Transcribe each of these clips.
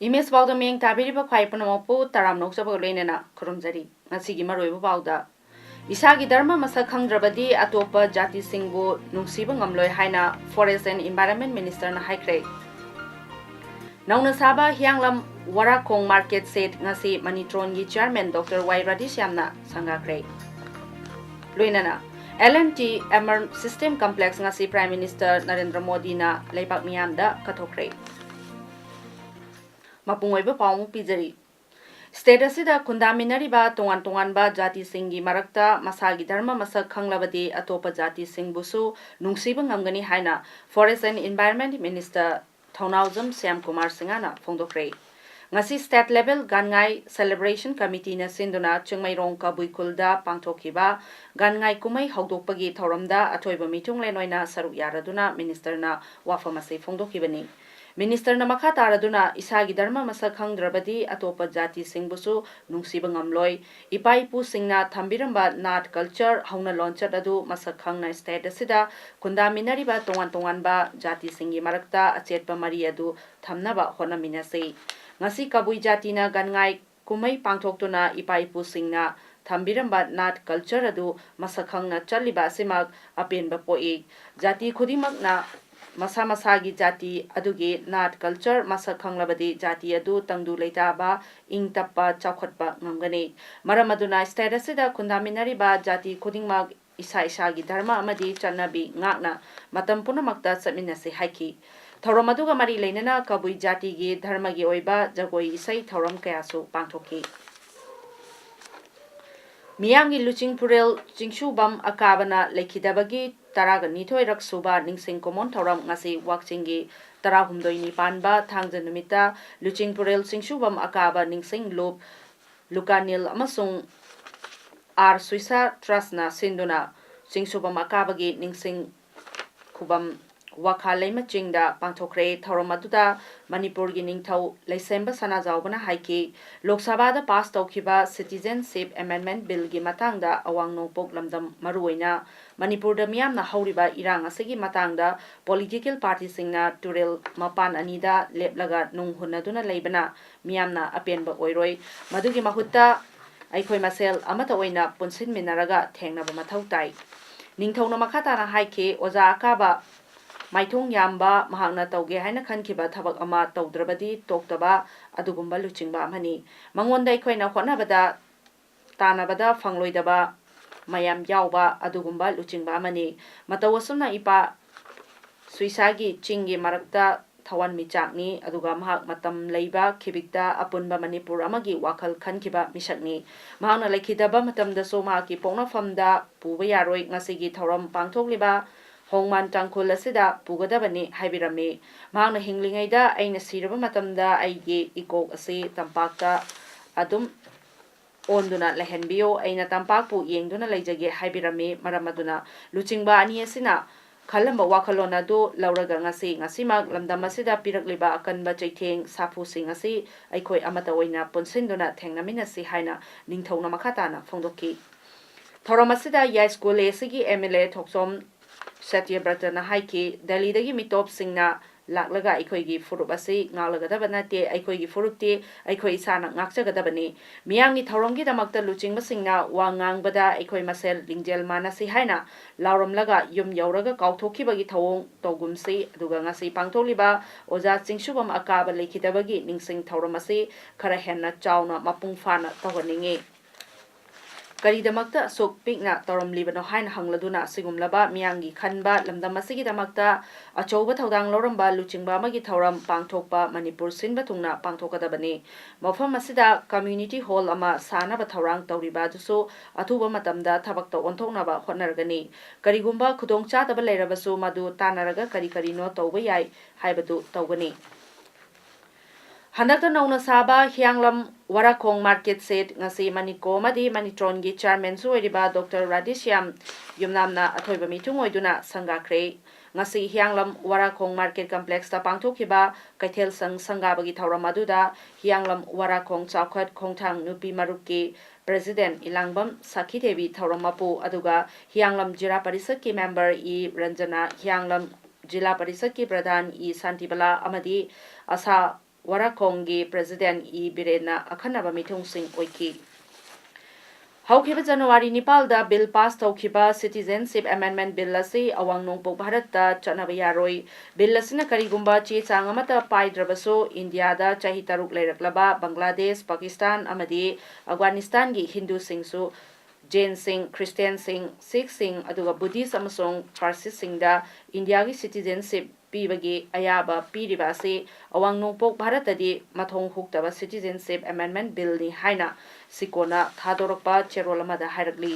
Image Paodam ming tabiriba khwai punamopu taram nokjaba loinena khurumjari ngasigi maroibu pauda isagi dharma masak khangdrabadi atopa jati singbu nungsiba ngamloi haina Forest and Environment Minister na haikre nauna saba hianglam warakong market set ngasi manitron gi chairman Dr. Y Radishyamna sangakre loinena L&T Emer System Complex ngasi Prime Minister Narendra Modi na leipak miyamda kathokre Mapungoiba pamu pizari. State asida kundaminariba tongan-tonganba jati singi marakta masagi dharma masak khanglabadi atopa jati singbusu nungsiba ngamgani haina Forest and Environment Minister Thaunawjam Syam Kumar Singana phongdokre. Ngasi state level gangai celebration committee na sinduna chungmairong kabuikulda pangthokiba gangai kumai hawdokpagi thoramda athoiba mitung lenoina saruk yaraduna minister na wafamase phongdokibani. Minister na makha taraduna isagi dharma masak khangdrabadi atopa jati singbusu nungsiba ngamloi ipaipu singna thambiramba nat culture hauna launchat adu masak khangna state asida kundaminariba tongan-tonganba jati singi marakta achetpa mari adu thamnaba honaminase ngasi kabui jati na gangai kumai pangthoktuna ipaipu singna thambiramba nat culture adu masak khangna chaliba simak apenba poi jati khudimak na Masa masagi jati adugi nat culture masa khanglabadi jati adu tangdu leitaba ing tappa chawkhatpa ngamgani maramaduna state asida kundaminariba jati khudingmak isa isagi dharma amadi channabi ngakna matam punamakta chatminase haiki thoram aduga mari leinana kabui jati gi dharma gi oiba jagoi isai thoram kayasu pangthoki Miyangi Luching Purel Chingshubam Akabana Lekidabagi Taraga Nitoirak Suba Ningsing Komon Thoram Ngasi Wakchingi Tarahumdoini Panba Tangjanumita Luching Purel Chingshubam Akaba Ningsing Loop Lukanil Amasung R Suisa Trasna Sinduna Chingshubam Akabagi Ningsing Kubam Wakhalai Machingda Pangthokre Thoramaduda Manipur gi Ningthau Leisemba Sanajaubana Haiki Lok Sabha da pass taukiba Citizenship Amendment Bill gi matangda awang nopok lamdam maruoina Manipur da miyamna hauriba irang asigi matangda political party singna turel mapan anida leplaga nung hunaduna leibana miyamna apenba oiroi madugi mahutta aikhoi masel amata oina punsin minaraga thengnaba mathau tai Ningthau makha tana haiki oja akaba Maithong yamba mahakna tauge haina khankiba thabak ama taudrabadi toktaba adugumba luchingba amani mangonda ikhoina hotnabada tanabada phangloidaba mayam yawba adugumba luchingba amani matawasumna ipa suisagi chingi marakta thawan michakni aduga mahak matam leiba khibikta apunba manipur amagi wakhal khankiba misakni mahakna lekhidaba matamda so mahaki pongnafamda puba yaroi ngasigi thoram pangthokliba Hongman Tangkul asida pugadabani haibirami mahakna hinglingaida aina siraba matamda aigi ikok asi tampakta adum onduna lehenbio aina tampakpu yengduna leijage haibirami maramaduna luchingba ani asina khalamba wakhalona du lauraga ngasimak lamdam asida pirakliba akanba chaitheng sapu sing asi aikhoi amata oina punsinduna thengnaminasi haina ningthauna makhatana phongdoki thoram asida ya school esigi MLA thoksom Satya Bratana Haiki, Delhi dagi mitop singna laklaga aikoigi furup asi ngalagadaba nate aikoigi furupti aikoi isana ngakchagadabani miyangi thoromgi damakta luchingba singna wa ngangbada aikoi masel lingjel manasi haina lauramlaga yum yauraga kauthokibagi thawong togumsi aduga ngasi pangtholiba oja chingshubam akaba lekhidabagi ningsing thoramasi khara henna chauna mapung fana tawhaningi Karidamakta sok pikna torom libano hain hangladuna sigumlaba miyangi khanba lamdam asigi damakta achouba thodang loramba luchingba magi thoram pangthokpa Manipur sinba thungna pangthokadabani mafam asida community hall ama sana ba thorang tawriba dusu athuba matamda thabakta onthoknaba hotnargani karigumba khudongcha daba leirabasu madu tanaraga kari no tawba yai haibadu tawgani Handakta nauna saba hianglam warakong market set ngasi maniko madi manitron gi chairman su oiriba Dr. Radishyam yumnamna athoiba mitung oiduna sangakre ngasi hianglam warakong market complex ta pangthokiba kaithel sangabagi thauram aduda hianglam warakong chawkhat khongthang nupi marupki president ilangbam sakhidevi thauram mapu aduga hianglam jira parisat ki member e ranjana hianglam jila parisat ki pradhan e santibala amadi asa Warakonggi President E. Birena Akhanaba Mithung Singh Oiki. Haukiba January Nipalda Bill pass Taukiba Citizenship Amendment Bill asi awang nongpok Bharatda Chanaba Yaroi. Bill asina karigumba che changamata paidrabaso India da chahi taruk leiraklaba Bangladesh, Pakistan amadi Afghanistan gi Hindu singsu Jain Singh, Christian Singh, Sikh Singh aduga Buddhist amasong Parsi Singh da India gi citizenship pibagi ayaba piriba ase awang nongpok Bharatadi mathong huktaba Citizenship Amendment Bill ni haina sikona thadorokpa cherol amada hairakli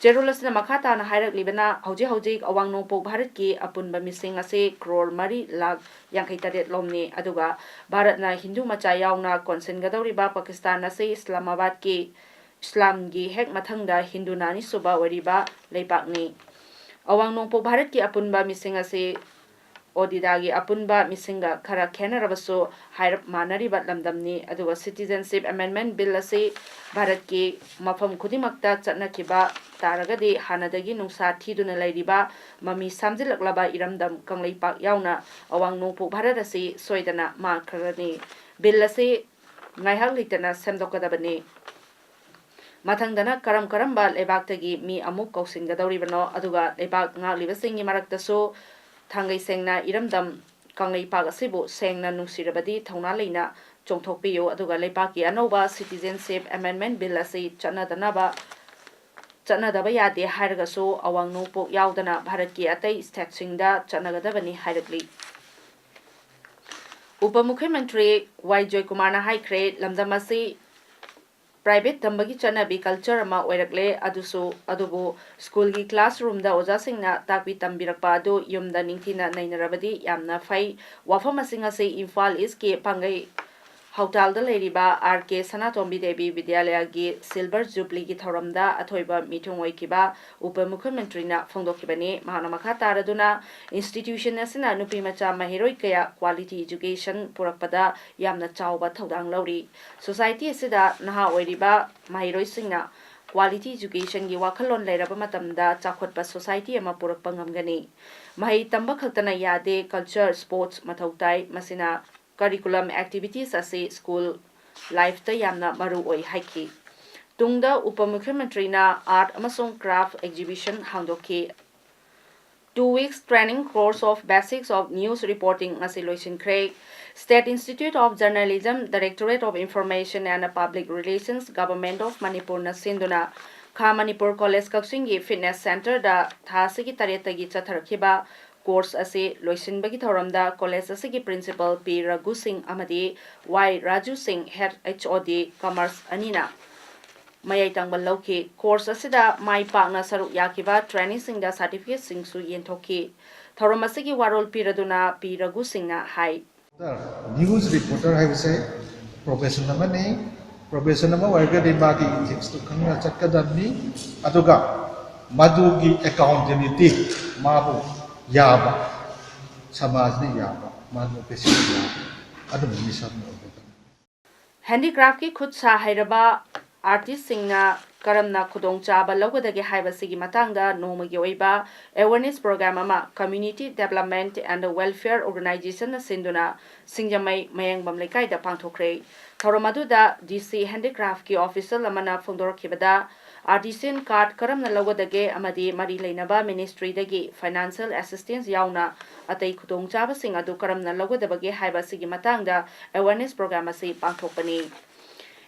cherol asina makhata na hairakli bana hauji awang nongpok Bharat ki apunba mising ase crore mari lakh yangkai taret lomni aduga Bharat na Hindu macha yauna konsen gadoriba Pakistan ase Islamabad ki Islam gi hek mathangda Hindu nani suba wariba leipakni awang nongpok Bharat ki apunba mising ase Odidagi apunba misinga khara khenarabaso hairap manariba lamdamni aduga Citizenship Amendment Bill ase Bharat ki mafam khudimakta chatnakiba taragadi hanadagi nungsa thiduna lairiba mami samjilaklaba iramdam kangleipak yauna awang nongpok Bharat ase soidana makhrani bill ase ngaihak litana semdokadabani Mathangdana karamba lebaktagi mi amuk kausingadoribano aduga lebak ngaglibasingi maraktaso Thangai sengna iramdam kanglei pak asibu sengna nungsirabadi thauna leina chongthokpiyo aduga leipaki anoba Citizenship Amendment Bill asi chanadaba yade hairagaso awang nongpok yaudana Bharat ki atai state singda chanagadabani hairakli Upamukhyamantri Y. Joykumar na haikre lamdam asi Private tambagi chanabi culture ama oirakle adubu school gi classroom da oja singna takbi tambirakpa adu yumda ningthina nainarabadi yamna fai wafam asinga se Imphal East ke pangai Hautal da leiriba R.K. Sanatombi Devi Vidyalaya gi Silver Jubilee gi thoramda athoiba mithung oikiba Upamukhyamantri na phongdokibani mahana makha taraduna institution asina nupi macha mahiroi kaya quality education purakpada yamna chawba thodang lauri society asida naha oiriba mahiroi singna quality education gi wakhalon leiraba matamda chakhotpa society ama purakpa ngamgani mahi tamba khaktana yade culture sports mathautai masina curriculum activities ase school life ta yamna maru oi haiki tungda Upamukhyamantri na art amasong craft exhibition hangdoki 2 weeks training course of basics of news reporting ase loisinkhre State Institute of Journalism Directorate of Information and Public Relations Government of Manipur na sinduna Kha Manipur College Kaksingi Fitness Center da thasigi taretagi chatharkhiba course ase loisinbagi thoramda college asigi principal P Raghu Singh amadi Y Raju Singh head HOD commerce anina mayai tangbal lauki course asida mai pakna saruk yakiba training singda certificate singsu yenthokhi thoram asigi warol piraduna P Raghu Singh na hai news reporter hai say professional mani professional ma warga di magi ethics to khangna chatkadamni aduga madugi accountability mabu yaba samaj ni yaba manu pesi adu mission handicraft ki khud sa hairaba artist singna karamna khudong chaba logodagi haibasigi matangda nomagi oiba awareness program ama community development and welfare organization na sinduna singjamai mayangbam lekai da pangthokre thoromaduda DC handicraft ki official amana phongdorkhibada artisan card karamna logodage amadi mari leinaba ministry dagi financial assistance yauna atai khudong chaba sing adu karamna logodabage haibasigi matangda awareness program ase pangthokpani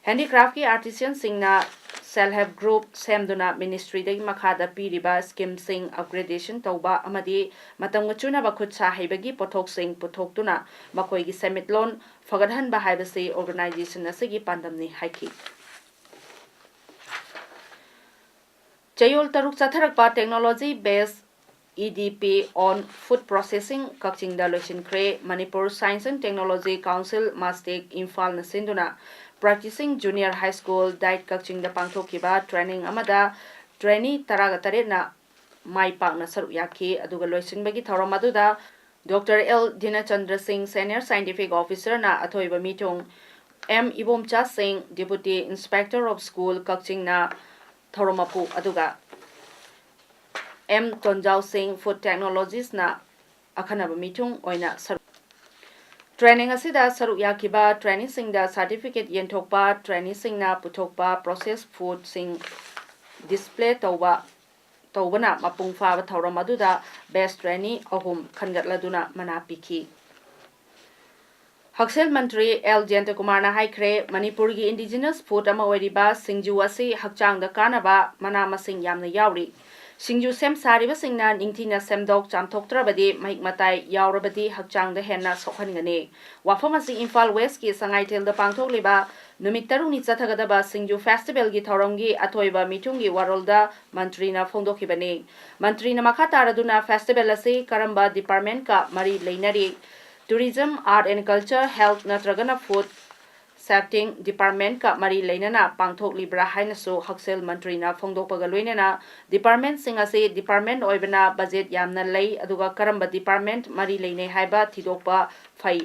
handicraft ki artisan singna self help group semduna ministry dagi makhada piriba scheme sing upgradation tauba amadi matamga chuna ba khut sa haibagi pothok sing puthoktuna makoi gi summit loan fagadhan ba haibase organization asigi pandamni haiki Chayol taruk chatharakpa technology based EDP on Food Processing Kakchingda Loisinkhre Manipur Science and Technology Council Mastek Imphal na sinduna Practicing Junior High School Diet Kakchingda pangthokkiba training amada trainee taraga taret na mai pakna saru yakhi aduga loisinbagi thoram aduda Dr. L. Dinachandra Singh Senior Scientific Officer na athoiba mitong M. Ibomcha Singh Deputy Inspector of School Kakching na thoromapu aduga M. Tonjau Singh Food Technologies na akhanaba mitung oina saru training asida saru yakiba training singda certificate yenthokpa training singna puthokpa processed food sing display tawbana mapung fa thauram aduda best trainee ahum khangatladuna mana pikhi Haksel Mantri L. Jayanta na haikre Manipur gi indigenous food ama oiriba singju asi hakchangda kanaba mana masing yamna yauri Singju sem sariba singna ningthina semdok chamthoktrabadi mahik matai yaurabadi hakchangda henna sokhaningani wafam asi Imphal West ki sangaitel da pangthokliba numit taruni chathagadaba singju festival gi thoramgi athoiba mitungi warolda mantrina phongdokhibani mantrina makha taraduna festival asi karamba department ka mari leinari tourism art and culture health natragana food Safety Department ka mari leinana pangthok libra hainasu Haksel Mantrina phongdokpaga loinana department sing ase department oibana budget yamna lei aduga karamba department mari leine haiba thidokpa phai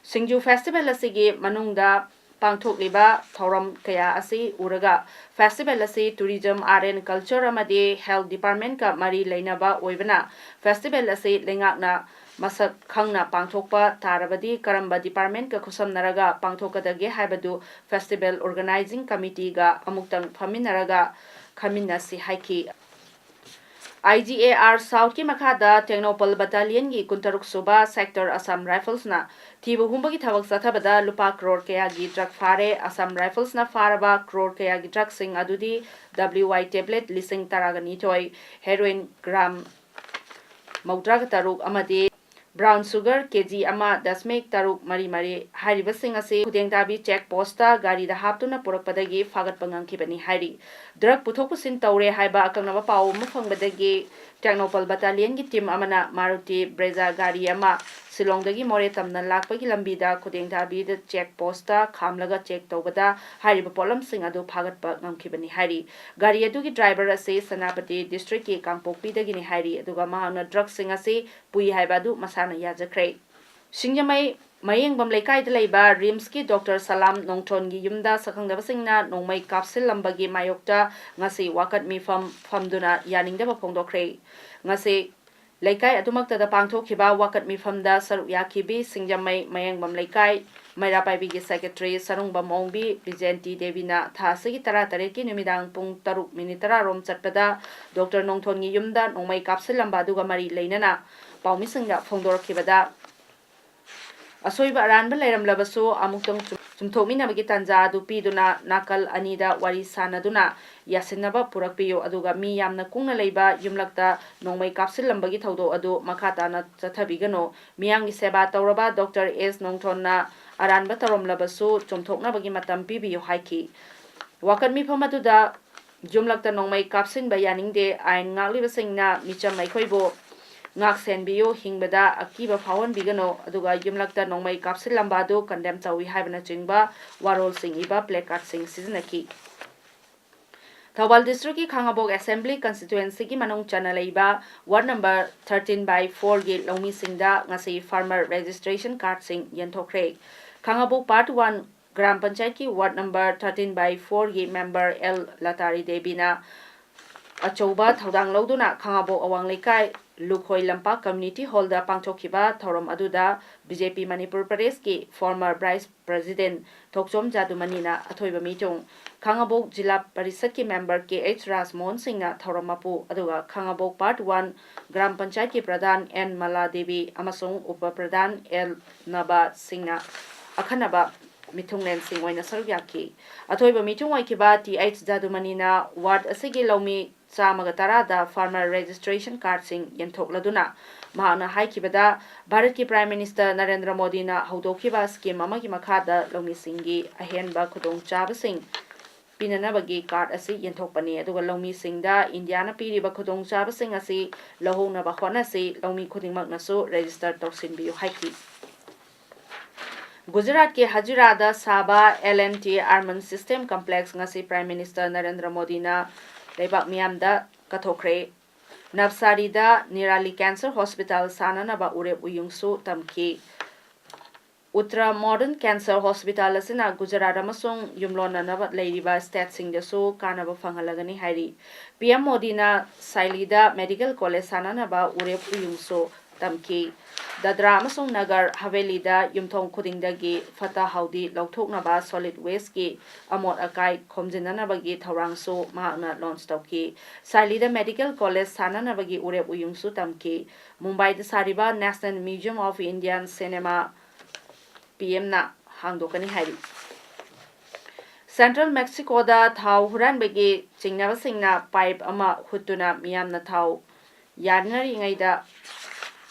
Singju festival asigi manungda pangthok liba thoram kaya ase uraga festival ase tourism art and culture amadi health department ka mari leinaba oibana festival ase lengakna masak khangna pangthokpa tarabadi karamba department ka khusam naraga pangthokadage haibadu festival organizing committee ga amuktang phaminaraga khaminasi haiki IGAR South ki makhada Technopal Battalion gi kuntaruk suba sector Assam Rifles na thibu humbagi thabak sathabada lupa crore kaya gi drug fare Assam Rifles na faraba crore kaya gi drug sing adudi WY tablet lising taragani toy heroin gram maudrag taruk amade brown sugar kg ama dasmek taruk mari mari hariba sing ase khudengdabi check posta gari da haptuna purakpadagi fagat pangangkibani hari drug puthok pusin tawre haiba akangnaba paw mu phangbadagi Technopal Battalion gi team amana Maruti Brezza gari ama Silongdagi more tamna lakpagi lambida khudengdabi da check posta khamlaga check tawbada hariba polam sing adu phagatpa ngamkibani hari gari adugi driver ase Sanapati district ki Kangpokpi dagi ni hari aduga mahana drug sing ase pui haiba du masana yajakre Singjamai Mayingbam Laikai da leiba Rims ki Dr. Salam Nongthon gi yumda sakhangdaba singna nongmai kapsil lambagi mayokta ngasi wakat mi famduna yaningdaba phongdokre ngasi Laikai adumakta da pangthokhiba wakat mi famda saru yakhibi Singjamai Mayingbam Laikai Mairapai gi secretary Sarungbam Ongbi Vigenti Devina thasigi tara tareki numidang pung taruk minitara rom chatpada Dr. Nongthon gi yumda nongmai kapsil lamba duga mari leinana paumi singda phongdorakhibada Asoiba aranba leiramlabasu amuktang chumthokminabagi tanja adu piduna nakal anida wari sanaduna yasinaba purakpiyo aduga mi yamna kungna leiba yumlakta nongmai kapsillambagi thaudo adu makhatana chathabigano miyamgi seba tawraba Dr. S Nongthonna aranba taromlabasu chumthoknabagi matam pibiyo haiki wakanmi phamaduda yumlakta nongmai kapsinba yaningde ain ngaklibasingna micham maikhoibo ngak senbiyo hingbada akiba phawon bigano aduga yumlakta nongmai kapsil lambadu condemn chawi haibana chingba warol sing iba placard sing sizinaki Thawal district ki Khangabok assembly constituency ki manung chana leiba ward number 13/4 gi lomi singda ngasi farmer registration card sing yenthokre Khangabok part 1 gram panchayat ki ward number 13/4 gi member L Latari Debina Achouba thodang loduna Khangabok awang lekai Lukhoi Lampa Community Hall da pangthokhiba thorom aduda BJP Manipur Pradesh ki former Vice President Thokchom Jadumani na athoiba mitung Khangabok Jila Parishad ki member KH Rasmon Singh na thorom mapu aduga Khangabok part 1 Gram Panchayat ki Pradhan N Mala Devi amasung Upa Pradhan L Naba Singh na akhanaba mithunglen sing oina sargyaki athoiba mitung oikiba TH Jadumani na ward asigi lomi Samaga Tarada farmer registration card sing yenthokladuna mahana haikibada Bharat ki Prime Minister Narendra Modi na haudokiba scheme amagi makhada lomi singi ahenba khudong chaba sing pinanabagi card asi yenthokpani aduga lawmi singda India na piriba khudong chaba sing asi lohona ba khona si lawmi khudingmak nasu register toksin biu haiki Gujarat ke Hajirada Saba L&T Armament System Complex ngasi Prime Minister Narendra Modi na leibak miamda kathokre Navsari da Nirali Cancer Hospital sanana ba urep uyungsu tamki Uttra Modern Cancer Hospital asina Gujarat amasung yumlona na leiriba state singdasu kanaba phangalagani hairi PM Modi na Sailida Medical College sanana ba urep uyungsu tamki Dadra amasung Nagar Haveli da yumthong khudingdagi fata haudi lauthoknaba solid waste ki amot akai khomjinanabagi thawrangsu mahakna launch tawki Sailida Medical College sananabagi urep uyungsu tamki Mumbai da sariba National Museum of Indian Cinema PM na hangdokani hairi Central Mexico da thau huranbagi chingnabasingna pipe ama hutuna miyamna thau yarnari ngaida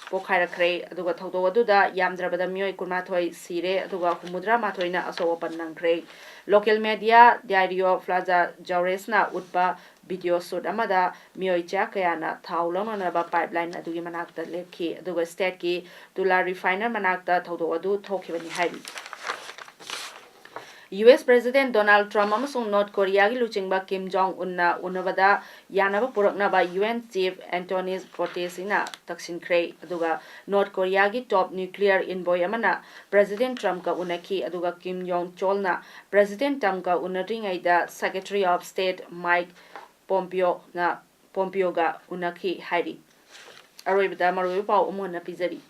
Pokharakre, Aduga Toto Aduda, Yamdrabada Mio Kumathoi Sire, Aduga Humudra Matoina Asopan Nankre, local media, Diario Plaza Jauresna, Utpa, video sud Amada, Mio Jakayana, Taulona pipeline, Adugi Manakta Leki, Aduga State Ki, Dula Refiner Manakta, Toto Adu, Tokyo Hari. US President Donald Trump amasung North Korea gi luchingba Kim Jong Un na unabada yanaba puraknaba UN Chief Anthony Guterres ina taksinkhre aduga North Korea gi top nuclear envoy amana President Trump ka unaki aduga Kim Jong Chol na President Trump ka unadringai da Secretary of State Mike Pompeo ga unaki hairi aroibada maroi pau umona pizari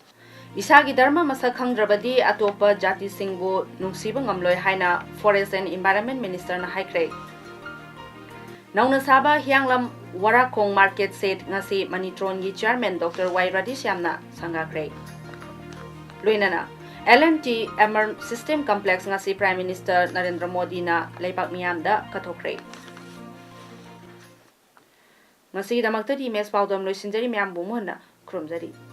Isagi dharma masak khangdrabadi atopa jati singbu nungsiba ngamloi haina Forest and Environment Minister na haikre. Nauna saba hianglam warakong market set ngasi Manitron gi Chairman Dr. Y. Radishyamna sangakre. Luinana L&T Armament System Complex ngasi Prime Minister Narendra Modi na leipak miyamda kathokre. Ngasi damakta di mes Paodam loisinjari miyam bumuhna krumjari.